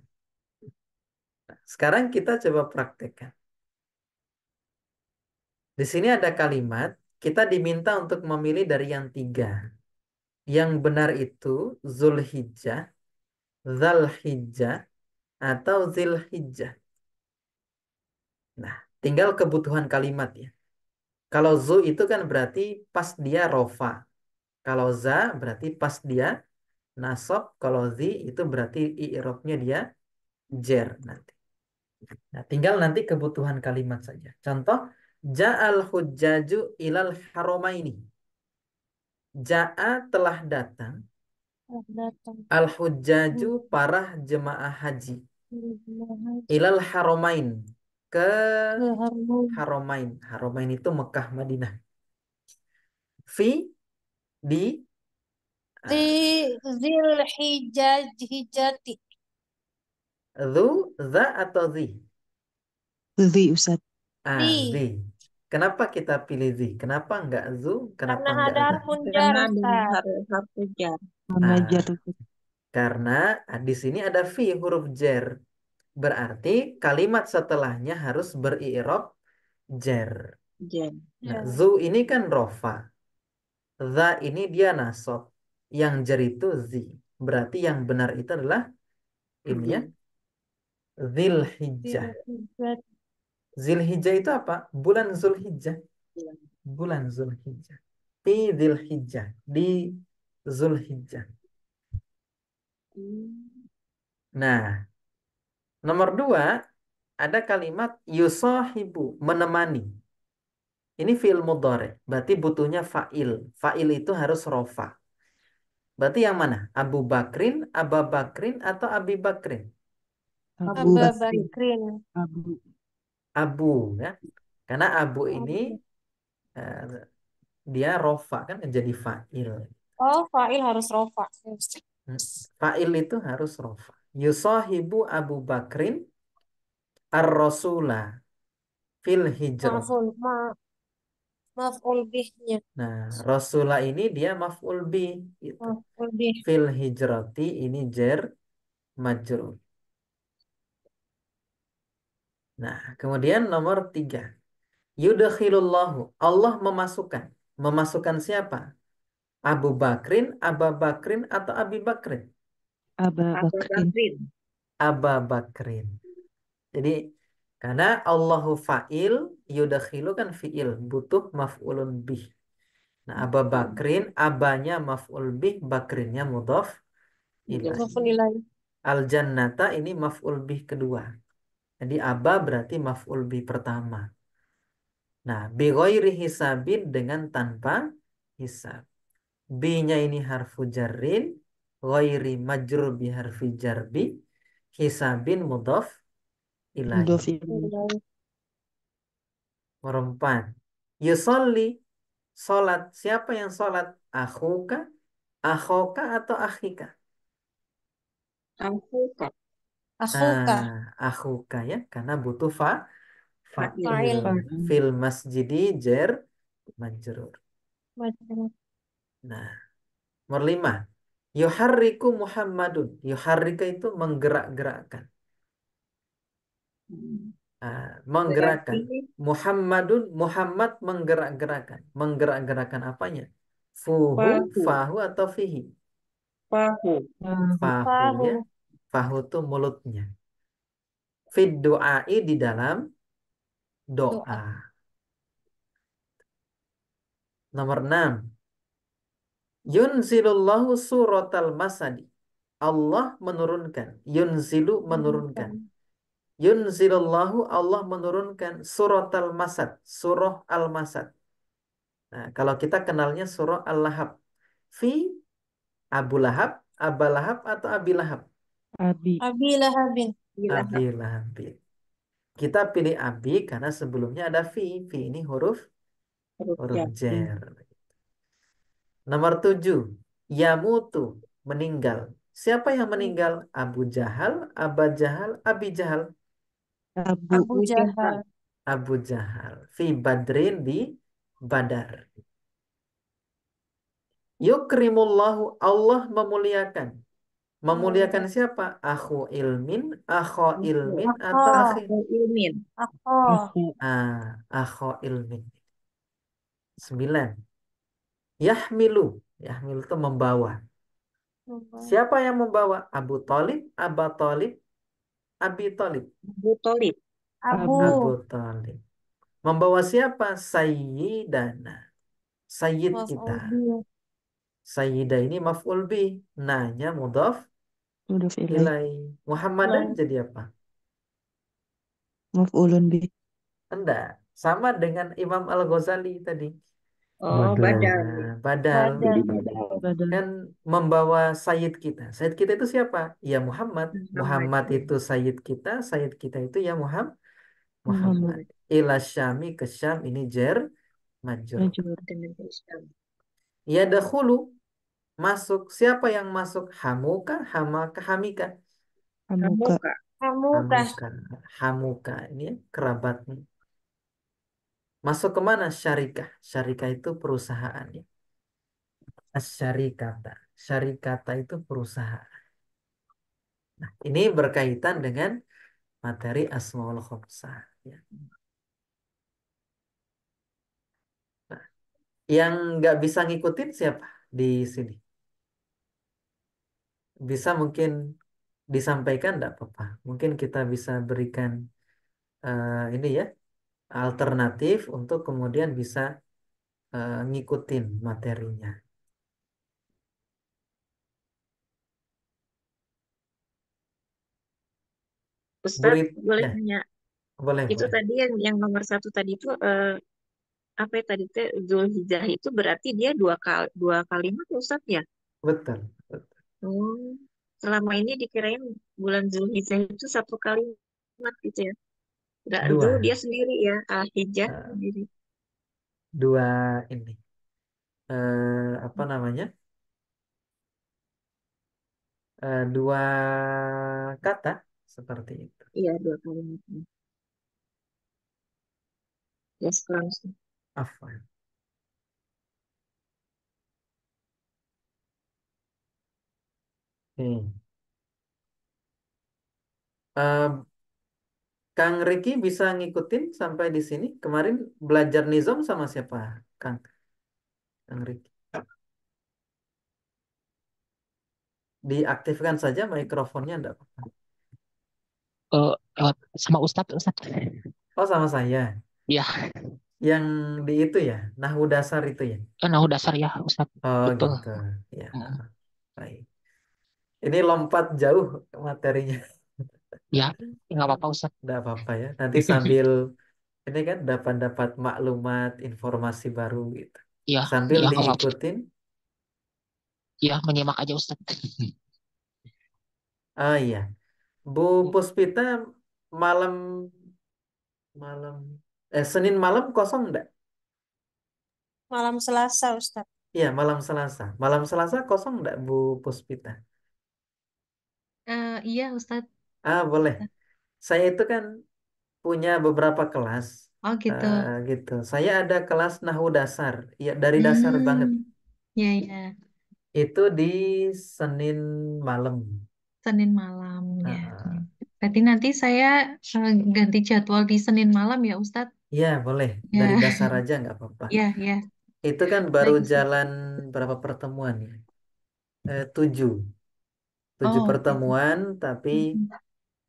Sekarang kita coba praktekkan. Di sini ada kalimat, kita diminta untuk memilih dari yang tiga. Yang benar itu Zulhijjah, Dzalhijjah, atau Zilhijjah. Nah, tinggal kebutuhan kalimat ya. Kalau zu itu kan berarti pas dia rofa. Kalau za berarti pas dia nasab. Kalau zi itu berarti i'rabnya dia jer nanti. Nah, tinggal nanti kebutuhan kalimat saja. Contoh, ja'al hujjaju ilal haramaini. Ja'a telah datang. Oh, datang. Al hujjaju para jemaah haji. Ilal haramain. Ke haramain. Haramain itu Mekah, Madinah. Fi di Di uh, Hijati. zu, za atau zi? Zi Ustaz. Zi. Di. Kenapa kita pilih zi? Kenapa enggak zu? Kenapa Karena enggak ada za? harfun jar Karena ada Ustaz. harfu jar. Majar Ah, Ustaz. karena di sini ada fi huruf jer. Berarti kalimat setelahnya harus beri'rab jer. Jar. Nah, Ya. zu ini kan rofa. Za ini dia nasab. Yang jer itu zi. Berarti yang benar itu adalah ini ya. Di Zilhijjah. Hijati. Zilhijjah itu apa? Bulan Zulhijjah. Bulan Zulhijjah. Fi Zilhijjah. Di Zulhijjah. Nah, nomor dua, ada kalimat yusohibu, menemani. Ini fi'il mudhari, berarti butuhnya fa'il. Fa'il itu harus rofa. Berarti yang mana? Abu Bakrin, Aba Bakrin, atau Abi Bakrin? Abu Abu Aba Bakrin. Bakrin. Abu Abu ya. Karena Abu ini Abu. eh, dia rofa kan jadi fa'il. Oh, fa'il harus rofa. Hmm. Fa'il itu harus rofa. Yusahibu Abu Bakrin ar-rasula fil hijrah. Maf'ul bihnya. Nah, rasula ini dia maf'ul bih gitu. Maf'ul bih. Fil hijrati ini jar majrur. Nah, kemudian nomor 3. Yudkhilullahu. Allah memasukkan. Memasukkan siapa? Abu Bakrin, Aba Bakrin, atau Abi Bakrin? Aba Abu Bakrin. Bakrin. Aba Bakrin. Jadi karena Allahu fa'il, yudakhilu kan fi'il, butuh maf'ulun bih. Nah, Aba Bakrin, abanya maf'ul bih, bakrinnya mudhaf ilaih. Maf'ul ilaih. Al jannata ini maf'ul bih kedua. Jadi aba berarti maf'ul bih pertama. Nah, bi ghairi hisabin dengan tanpa hisab. Bi-nya ini harfu jarrin, ghairi majrur bi harfi jarbi, hisabin mudhaf ilaih. Mudhof ilaih. Ilaih. Nomor 4. Yusolli, salat. Siapa yang salat? Akhuka, akhoka, atau akhika? Akhuka. Akhuka. Akhuka ya, karena butuh fa'il. Fa'il. Fil masjidi jar majrur. Majrur. Nah, nomor 5. Yuharriku Muhammadun. Yuharrika itu menggerak-gerakkan. Menggerakkan. Berarti Muhammadun, Muhammad menggerak-gerakkan. Menggerak-gerakkan apanya? Fuhu, fahu. fahu, atau fihi? Fahu. Fahu Fahu. ya. Fahu itu mulutnya. Fid du'ai di dalam Doa. doa. Nomor 6. Yunzilullahu suratal masadi. Allah menurunkan. Yunzilu menurunkan. Yunzilullahu Allah menurunkan suratal masad. Surah al-masad. Nah, kalau kita kenalnya surah al-lahab. Fi Abu Lahab, Aba Lahab, atau Abi Lahab? Abi. Abi Lahabin. Abi Lahab. Kita pilih Abi karena sebelumnya ada fi. Fi ini huruf jar. Nomor 7. Yamutu, meninggal. Siapa yang meninggal? Abu Jahal, Aba Jahal, Abi Jahal? Abu. Abu Jahal. Abu Jahal. Fi Badrin di Badar. Yukrimullahu, Allah memuliakan. Memuliakan siapa? Akhu ilmin, akho ilmin, atau Akho. akhi? Ilmin. Akho. Akho ilmin. 9. Yahmilu. Yahmilu itu membawa. Siapa yang membawa? Abu Talib, Aba Talib, Abi Talib? Abu Talib. Abu. Abu Talib. Membawa siapa? Sayyidana. Sayyid kita. Maf'ul bih. Sayyidah ini maf'ul bih. Nanya mudhaf Mudhof ilaih. ilaih. Muhammadan jadi apa? Maf'ulun bih. Enggak. Sama dengan Imam Al-Ghazali tadi. Oh, Badal. Badal. Badal. Kan membawa sayyid kita. Sayyid kita itu siapa? Ya Muhammad. Muhammad Muhammad. itu sayyid kita. Sayyid kita itu ya Muhammad. Muhammad. Ila syami, ke Syam, ini jar majrur. Majrur. Dengan Islam. Yadkhulu, masuk. Siapa yang masuk? Hamuka, hamaka, hamika? Hamuka. Hamuka. Hamuka. Hamuka ini ya, kerabatnya. Masuk ke mana? Syarikah. Syarikah itu perusahaan ya. Syarikata. Syarikata itu perusahaan. Nah, ini berkaitan dengan materi Asmaul Khamsah ya. Nah, yang nggak bisa ngikutin siapa di sini? Bisa mungkin disampaikan enggak apa-apa. Mungkin kita bisa berikan ini ya, alternatif untuk kemudian bisa ngikutin materinya. Ustaz, boleh Ya, nanya? boleh, Itu boleh. tadi yang nomor 1 tadi itu apa ya tadi teh Zulhijjah itu berarti dia dua kalimat Ustaz ya? Betul. Betul. Oh, selama ini dikirain bulan Zulhijjah itu satu kalimat gitu ya. Enggak, itu Dua. dia sendiri ya, Al-Hijjah Eh, sendiri. dua ini. Apa namanya? Dua kata seperti itu. Iya, dua kalimat. Ya, sekarang sih. Afwan. Hmm. Eh, Kang Riki bisa ngikutin sampai di sini. Kemarin belajar nizam sama siapa, Kang? Kang Riki. Diaktifkan saja mikrofonnya, enggak apa-apa. Lewat sama Ustadz, Ustadz. Oh, sama saya. Ya, Yang di itu ya, Nahwu dasar itu ya. nahu dasar ya, Ustadz. Oh, Betul. gitu. Ya, Mm. baik. Ini lompat jauh materinya. Ya, nggak apa-apa, Ustadz. Enggak apa-apa ya. Nanti sambil ini kan dapat maklumat, informasi baru gitu. Ya, Sambil ya nggak apa-apa. diikutin. Ya, menyimak aja, Ustadz. Oh iya, Bu Puspita malam malam Senin malam kosong enggak? Malam Selasa, Ustadz. Iya, malam Selasa. Malam Selasa kosong enggak, Bu Puspita? Iya, Ustadz. Ah, boleh. Saya itu kan punya beberapa kelas Oh, gitu. gitu. Saya ada kelas Nahwu dasar, ya dari dasar banget. Hmm, ya, ya. Itu di Senin malam. Senin malam, Ah, ya. ah. Berarti nanti saya ganti jadwal di Senin malam ya, Ustadz? Iya, boleh. Dari Ya, dasar aja nggak apa-apa. ya, ya. Itu kan baru Baik, Ustadz. jalan berapa pertemuan ya? 7. 7 Oh, gitu. pertemuan, tapi Mm-mm.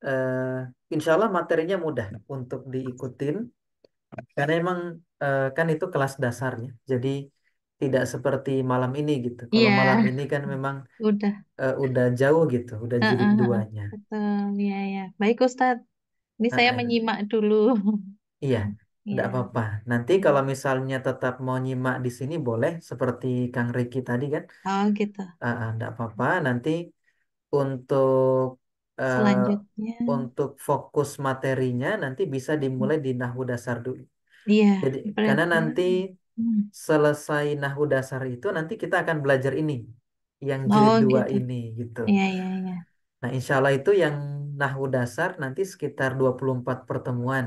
eh, insya Allah materinya mudah untuk diikutin. Karena emang kan itu kelas dasarnya. Jadi tidak seperti malam ini gitu. Kalau Iya, malam ini kan memang udah. udah jauh gitu, udah jilid Heeh. duanya. Betul, ya, ya. Baik, Ustadz. Ini Eh, saya eh, menyimak dulu. iya, tidak Ya. apa-apa. Nanti kalau misalnya tetap mau nyimak di sini boleh, seperti Kang Riki tadi kan. Oh, gitu. Tidak apa-apa. Nanti untuk eh, Selanjutnya, untuk fokus materinya nanti bisa dimulai di Nahwu dasar dulu. iya, Jadi karena berarti. nanti Hmm. selesai Nahwu dasar itu nanti kita akan belajar ini, yang Oh, jilid 2 gitu. ini gitu. Iya, iya, iya. Nah, insya Allah itu yang Nahwu dasar nanti sekitar 24 pertemuan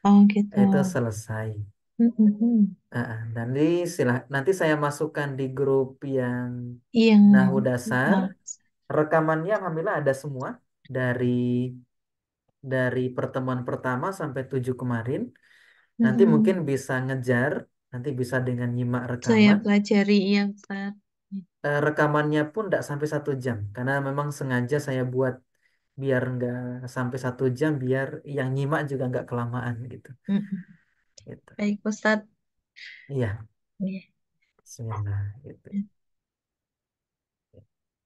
Oh, gitu. itu selesai. Mm-mm. Nanti nanti saya masukkan di grup yang Yang Nahwu dasar. nah, Rekamannya alhamdulillah ada semua dari pertemuan pertama sampai 7 kemarin. Nanti mungkin mm-mm. bisa ngejar, nanti bisa dengan nyimak Saya rekaman. pelajari yang saat. Rekamannya pun tidak sampai 1 jam, karena memang sengaja saya buat biar nggak sampai 1 jam, biar yang nyimak juga nggak kelamaan gitu. Mm-mm. Gitu. Baik, Ustadz. Iya, Iya. Bismillah gitu.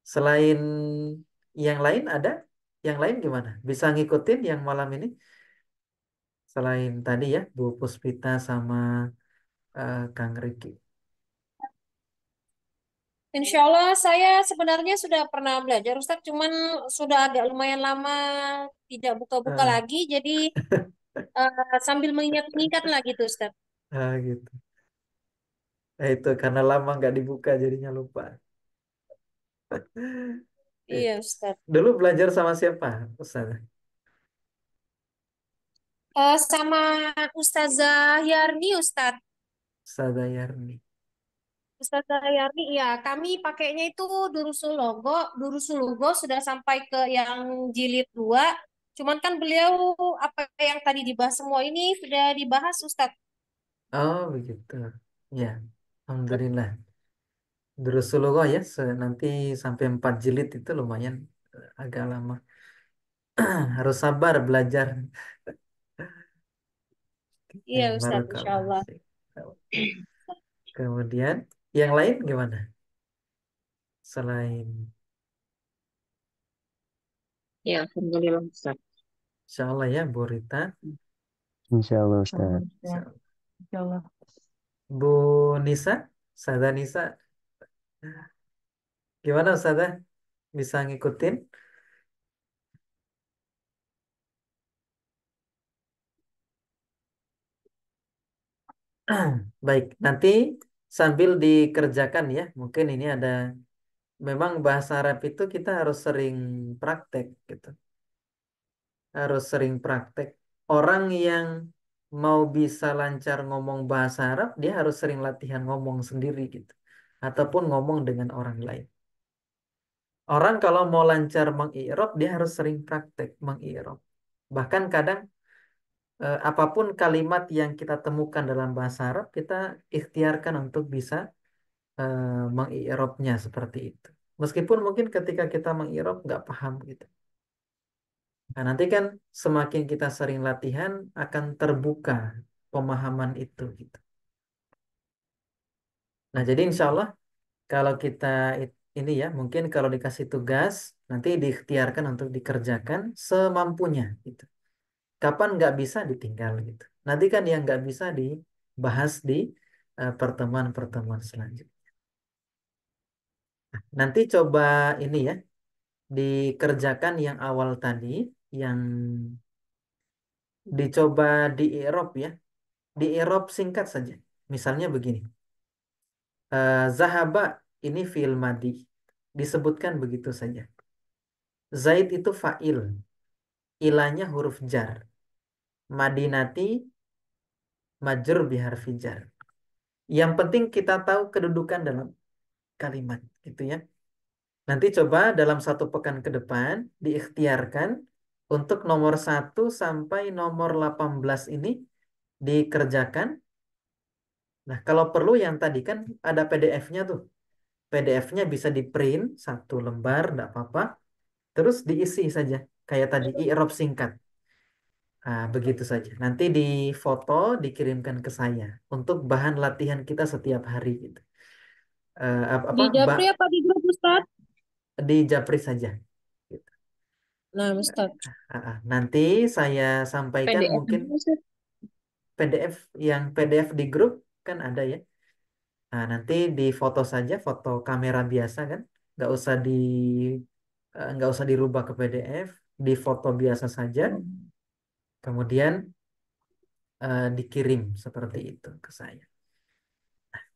Selain yang lain ada, yang lain gimana? Bisa ngikutin yang malam ini? Selain tadi ya, Bu Puspita sama Kang Riki. Insya Allah saya sebenarnya sudah pernah belajar, Ustadz, cuman sudah agak lumayan lama tidak buka-buka Eh, lagi, jadi sambil mengingat-ingat lah gitu, Ustadz. gitu. Itu karena lama nggak dibuka jadinya lupa. Eh, Iya, Ustadz. Dulu belajar sama siapa, Ustaz? Sama Ustazah Yarni, Ustadz. Ustaz Yarni. Ustazah Yarni, ya kami pakainya itu Durusulugo sudah sampai ke yang jilid 2. Cuman kan beliau apa yang tadi dibahas semua ini sudah dibahas, Ustadz. Oh begitu. Ya, Alhamdulillah. Durusulughah ya, nanti sampai 4 jilid itu lumayan agak lama. Harus sabar belajar. Iya, Ustadz, Insya Barakallah. Allah. Sih. Kemudian yang lain gimana? Selain Ya, Alhamdulillah, Ustaz. Insya Allah ya, Bu Rita. Insya Allah Ustaz. Insya Ya, Allah. Insya Allah. Bu Nisa, Sada Nisa. Gimana Ustazah? Bisa ngikutin? Baik, nanti sambil dikerjakan ya. Mungkin ini ada, memang bahasa Arab itu kita harus sering praktek gitu. Harus sering praktek. Orang yang mau bisa lancar ngomong bahasa Arab, dia harus sering latihan ngomong sendiri gitu. Ataupun ngomong dengan orang lain. Orang kalau mau lancar mengi'rab, dia harus sering praktek mengi'rab. Bahkan kadang apapun kalimat yang kita temukan dalam bahasa Arab, kita ikhtiarkan untuk bisa mengi'rabnya seperti itu. Meskipun mungkin ketika kita mengi'rab nggak paham gitu. Nah, nanti kan semakin kita sering latihan akan terbuka pemahaman itu gitu. Nah, jadi insya Allah kalau kita ini ya, mungkin kalau dikasih tugas nanti diikhtiarkan untuk dikerjakan semampunya gitu. Kapan nggak bisa ditinggal gitu. Nanti kan yang nggak bisa dibahas di pertemuan-pertemuan selanjutnya. Nanti coba ini ya, dikerjakan yang awal tadi, yang dicoba di i'rab ya. Di i'rab singkat saja. Misalnya begini. Zahaba ini fi'il madi. Disebutkan begitu saja. Zaid itu fa'il. Ilanya huruf jar. Madinati majrur biharfi jar. Yang penting kita tahu kedudukan dalam kalimat gitu ya. Nanti coba dalam 1 pekan ke depan diikhtiarkan untuk nomor 1 sampai nomor 18 ini dikerjakan. Nah, kalau perlu yang tadi kan ada PDF-nya tuh. PDF-nya bisa di print 1 lembar, enggak apa-apa. Terus diisi saja. Kayak tadi, i'rab singkat. Nah, begitu saja. Nanti difoto, dikirimkan ke saya. Untuk bahan latihan kita setiap hari gitu. Di Apa, Japri apa di grup Ustaz? di Japri saja. Gitu. Nah, Ustaz. Nanti saya sampaikan PDF mungkin Ustaz. PDF, yang PDF di grup kan ada ya. Nah, nanti di foto saja, foto kamera biasa kan, nggak usah dirubah ke PDF, di foto biasa saja, kemudian dikirim seperti itu ke saya.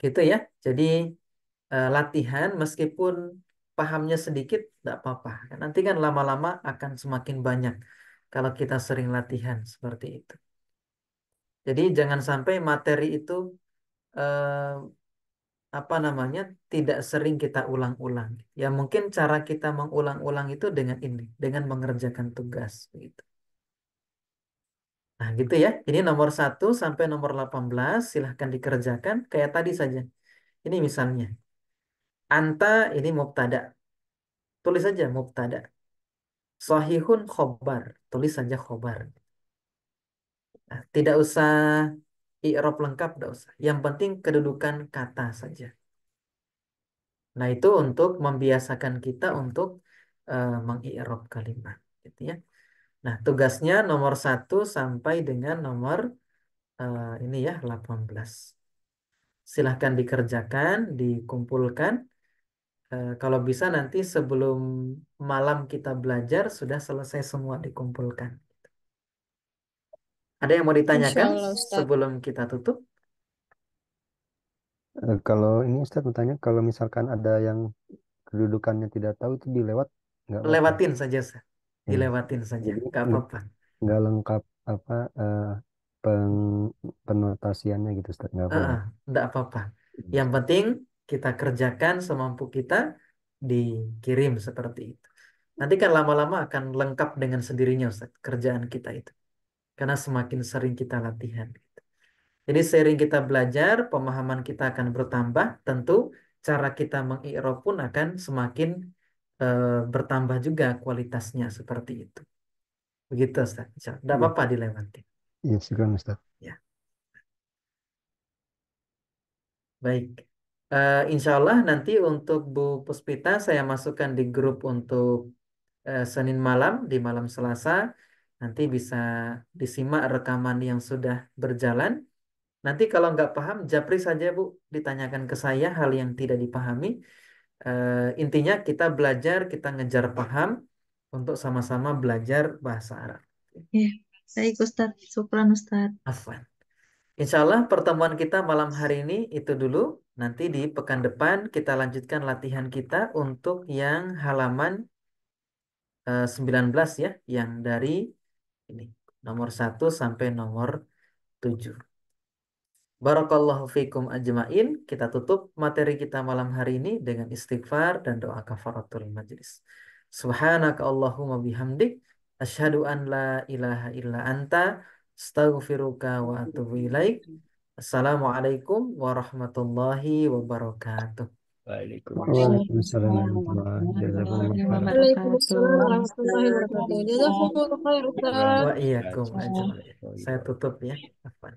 Gitu ya. Jadi latihan meskipun pahamnya sedikit, nggak apa-apa. Nanti kan lama-lama akan semakin banyak kalau kita sering latihan seperti itu. Jadi jangan sampai materi itu eh, apa namanya tidak sering kita ulang-ulang. Ya mungkin cara kita mengulang-ulang itu dengan ini, dengan mengerjakan tugas begitu. Nah gitu ya. Ini nomor 1 sampai nomor 18 silahkan dikerjakan kayak tadi saja. Ini misalnya anta ini mubtada. Tulis saja mubtada. Sahihun khobar. Tulis saja khobar. Nah, tidak usah i'rab lengkap, tidak usah. Yang penting kedudukan kata saja. Nah, itu untuk membiasakan kita untuk mengi'rab kalimat, gitu ya. Nah, tugasnya nomor 1 sampai dengan nomor ini ya 18. Silahkan dikerjakan, dikumpulkan. Kalau bisa nanti sebelum malam kita belajar sudah selesai semua dikumpulkan. Ada yang mau Insya ditanyakan Allah, Ustaz. sebelum kita tutup? Kalau ini Ustaz bertanya, kalau misalkan ada yang kedudukannya tidak tahu itu dilewat nggak apa-apa. Lewatin saja, Ustaz. Ya. Dilewatin saja, Jadi nggak apa-apa. nggak lengkap apa penotasiannya gitu Ustaz, nggak apa-apa. Nggak apa-apa. Yang penting kita kerjakan semampu kita, dikirim seperti itu. Nanti kan lama-lama akan lengkap dengan sendirinya, Ustaz, kerjaan kita itu. Karena semakin sering kita latihan. Jadi sering kita belajar, pemahaman kita akan bertambah. Tentu cara kita mengi'rab pun akan semakin bertambah juga kualitasnya seperti itu. Begitu, Ustaz. Tidak Iya. apa-apa dilewati. Iya, syukur Ustaz. Ya. Baik. Insya Allah nanti untuk Bu Puspita saya masukkan di grup untuk Senin malam, di malam Selasa. Nanti bisa disimak rekaman yang sudah berjalan. Nanti kalau nggak paham, japri saja Bu, ditanyakan ke saya hal yang tidak dipahami. Intinya kita belajar, kita ngejar paham untuk sama-sama belajar bahasa Arab. Ya, baik Ustadz. Syukran Ustadz. Afwan. Insya Allah pertemuan kita malam hari ini itu dulu. Nanti di pekan depan kita lanjutkan latihan kita untuk yang halaman 19 ya, yang dari ini nomor 1 sampai nomor 7. Barakallahu fikum ajmain. Kita tutup materi kita malam hari ini dengan istighfar dan doa kafaratul majlis. Subhanaka Allahumma bihamdik. Asyhadu an la ilaha illa anta. Astaghfiruka wa atubu ilaik. Assalamualaikum warahmatullahi wabarakatuh. Waalaikumsalam warahmatullahi wabarakatuh. Waalaikumsalam warahmatullahi wabarakatuh. Jazakumullah khair, Ustaz. Wa iyyakum ajmain. Saya tutup ya. Afwan.